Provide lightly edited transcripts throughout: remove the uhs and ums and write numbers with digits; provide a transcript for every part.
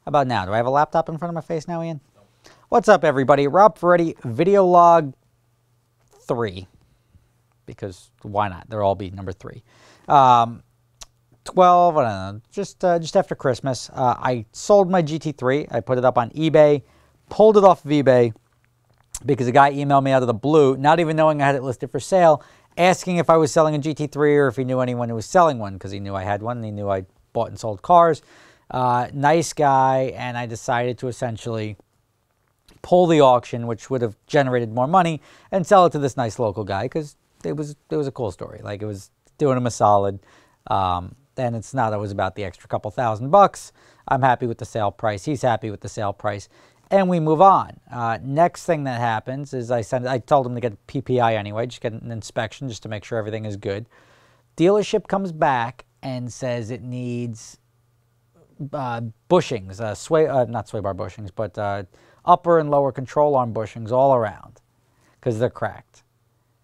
How about now? Do I have a laptop in front of my face now, Ian? What's up, everybody? Rob Ferretti, video log 3. Because why not? They'll all be number 3. 12, I don't know, just after Christmas. I sold my GT3. I put it up on eBay, pulled it off of eBay because a guy emailed me out of the blue, not even knowing I had it listed for sale, asking if I was selling a GT3 or if he knew anyone who was selling one, because he knew I had one and he knew I bought and sold cars. Nice guy, and I decided to essentially pull the auction, which would have generated more money, and sell it to this nice local guy because it was a cool story. Like, it was doing him a solid. And it's not always about the extra couple $1,000. I'm happy with the sale price. He's happy with the sale price. And we move on. Next thing that happens is I told him to get PPI anyway, just get an inspection just to make sure everything is good. Dealership comes back and says it needs bushings, not sway bar bushings, but upper and lower control arm bushings all around because they're cracked.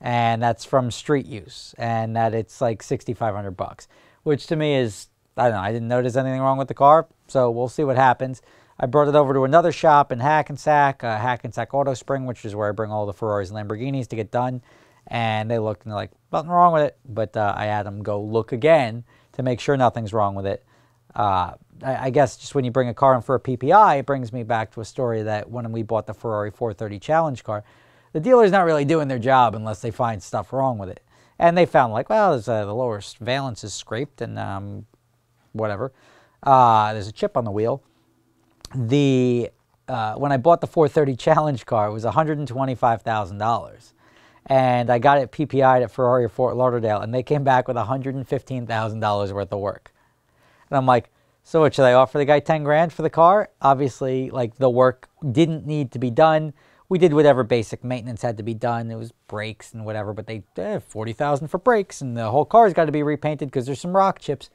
And that's from street use, and that it's like $6,500, which to me is, I don't know, I didn't notice anything wrong with the car, so we'll see what happens. I brought it over to another shop in Hackensack, Hackensack Auto Spring, which is where I bring all the Ferraris and Lamborghinis to get done. And they looked and they're like, nothing wrong with it. But I had them go look again to make sure nothing's wrong with it. I guess just when you bring a car in for a PPI, it brings me back to a story that when we bought the Ferrari 430 Challenge car, the dealer's not really doing their job unless they find stuff wrong with it. And they found, like, well, there's, the lower valence is scraped and whatever. There's a chip on the wheel. When I bought the 430 Challenge car, it was $125,000. And I got it PPI'd at Ferrari of Fort Lauderdale, and they came back with $115,000 worth of work. And I'm like, so what, should I offer the guy 10 grand for the car? Obviously, like, the work didn't need to be done. We did whatever basic maintenance had to be done. It was brakes and whatever, but they $40,000 for brakes, and the whole car's got to be repainted because there's some rock chips.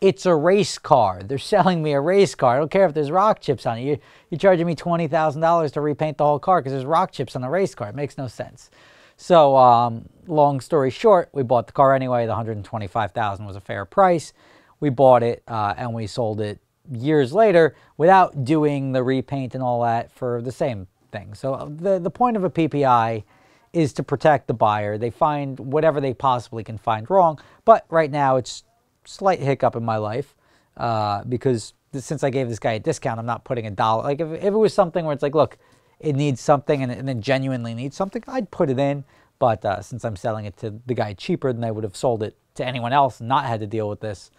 It's a race car. They're selling me a race car. I don't care if there's rock chips on it. You're charging me $20,000 to repaint the whole car because there's rock chips on a race car. It makes no sense. So, long story short, we bought the car anyway. The $125,000 was a fair price. We bought it and we sold it years later without doing the repaint and all that for the same thing. So the point of a PPI is to protect the buyer. They find whatever they possibly can find wrong. But right now it's a slight hiccup in my life because since I gave this guy a discount, I'm not putting $1. Like, if it was something where it's like, look, it needs something and it genuinely needs something, I'd put it in. But since I'm selling it to the guy cheaper than I would have sold it to anyone else and not had to deal with this,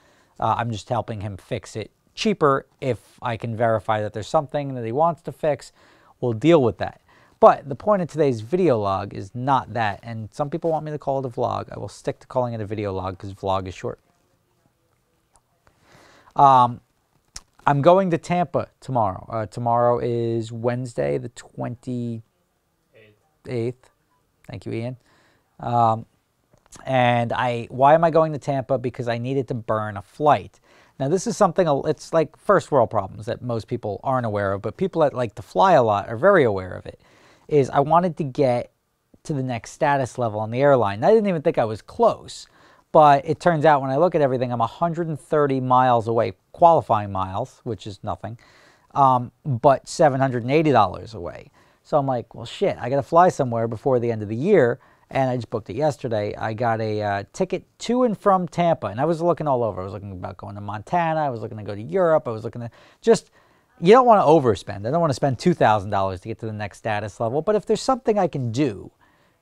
I'm just helping him fix it cheaper. If I can verify that there's something that he wants to fix, we'll deal with that. But the point of today's video log is not that. And some people want me to call it a vlog. I will stick to calling it a video log because vlog is short. I'm going to Tampa tomorrow. Tomorrow is Wednesday, the 28th. Thank you, Ian. And why am I going to Tampa? Because I needed to burn a flight. Now, this is something, it's like first world problems that most people aren't aware of, but people that like to fly a lot are very aware of it, is I wanted to get to the next status level on the airline. I didn't even think I was close, but it turns out when I look at everything, I'm 130 miles away, qualifying miles, which is nothing, but $780 away. So I'm like, well, shit, I got to fly somewhere before the end of the year. And I just booked it yesterday. I got a ticket to and from Tampa. And I was looking all over. I was looking about going to Montana. I was looking to go to Europe. I was looking to just, you don't want to overspend. I don't want to spend $2,000 to get to the next status level. But if there's something I can do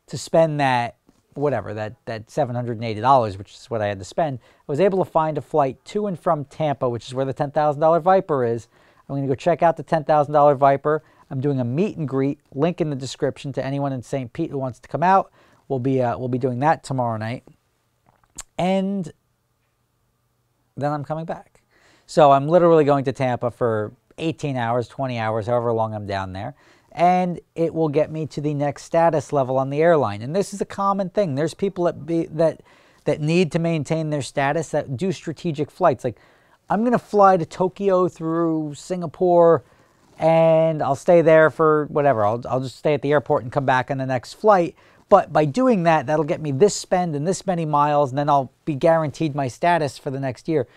to spend that, whatever, that $780, which is what I had to spend, I was able to find a flight to and from Tampa, which is where the $10,000 Viper is. I'm going to go check out the $10,000 Viper. I'm doing a meet and greet. Link in the description to anyone in St. Pete who wants to come out. We'll be doing that tomorrow night, and then I'm coming back. So I'm literally going to Tampa for 18 hours, 20 hours, however long I'm down there, and it will get me to the next status level on the airline. And this is a common thing. There's people that need to maintain their status that do strategic flights. Like, I'm going to fly to Tokyo through Singapore, and I'll stay there for whatever. I'll just stay at the airport and come back on the next flight. But by doing that, that'll get me this spend and this many miles, and then I'll be guaranteed my status for the next year.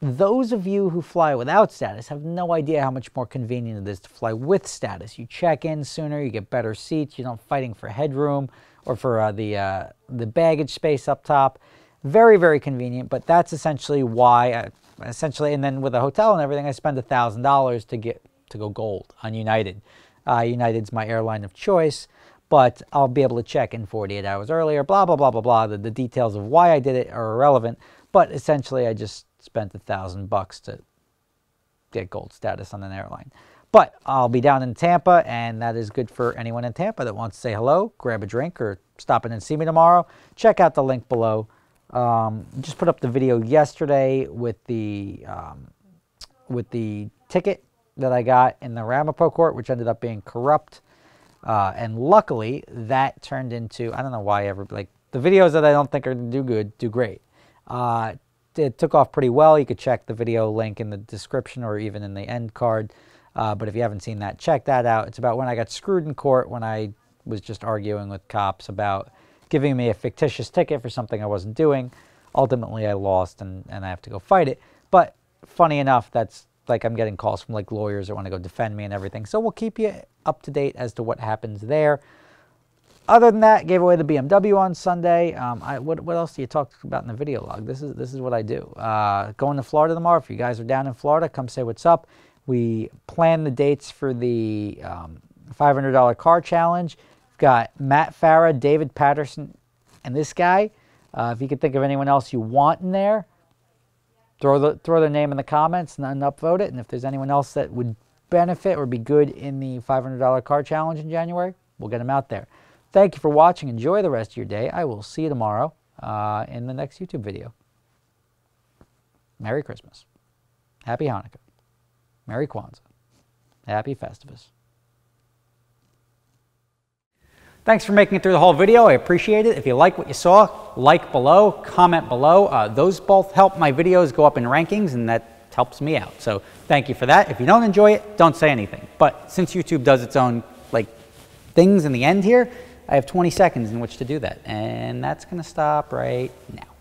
those of you who fly without status have no idea how much more convenient it is to fly with status. You check in sooner, you get better seats, you're not fighting for headroom or for the baggage space up top. Very, very convenient, but that's essentially why, and then with a hotel and everything, I spend $1,000 to go gold on United. United's my airline of choice, but I'll be able to check in 48 hours earlier, blah, blah, blah, blah, blah. The details of why I did it are irrelevant, but essentially I just spent $1,000 to get gold status on an airline. But I'll be down in Tampa, and that is good for anyone in Tampa that wants to say hello, grab a drink, or stop in and see me tomorrow. Check out the link below. Just put up the video yesterday with the ticket that I got in the Ramapo court, which ended up being corrupt. And luckily, that turned into, I don't know why the videos that I don't think are do great. It took off pretty well. You could check the video link in the description or even in the end card. But if you haven't seen that, check that out. It's about when I got screwed in court when I was just arguing with cops about giving me a fictitious ticket for something I wasn't doing. Ultimately, I lost and I have to go fight it. But funny enough, that's like I'm getting calls from like lawyers that want to go defend me and everything. So we'll keep you up to date as to what happens there. Other than that, gave away the BMW on Sunday. What else do you talk about in the video log? This is what I do. Going to Florida tomorrow. If you guys are down in Florida, come say what's up. We plan the dates for the $500 car challenge. We've got Matt Farah, David Patterson, and this guy. If you could think of anyone else you want in there, throw their name in the comments and upvote it. And if there's anyone else that would benefit or be good in the $500 car challenge in January, we'll get them out there. Thank you for watching. Enjoy the rest of your day. I will see you tomorrow in the next YouTube video. Merry Christmas. Happy Hanukkah. Merry Kwanzaa. Happy Festivus. Thanks for making it through the whole video. I appreciate it. If you like what you saw, like below, comment below. Those both help my videos go up in rankings, and that helps me out. So thank you for that. If you don't enjoy it, don't say anything. But since YouTube does its own things in the end here, I have 20 seconds in which to do that. And that's going to stop right now.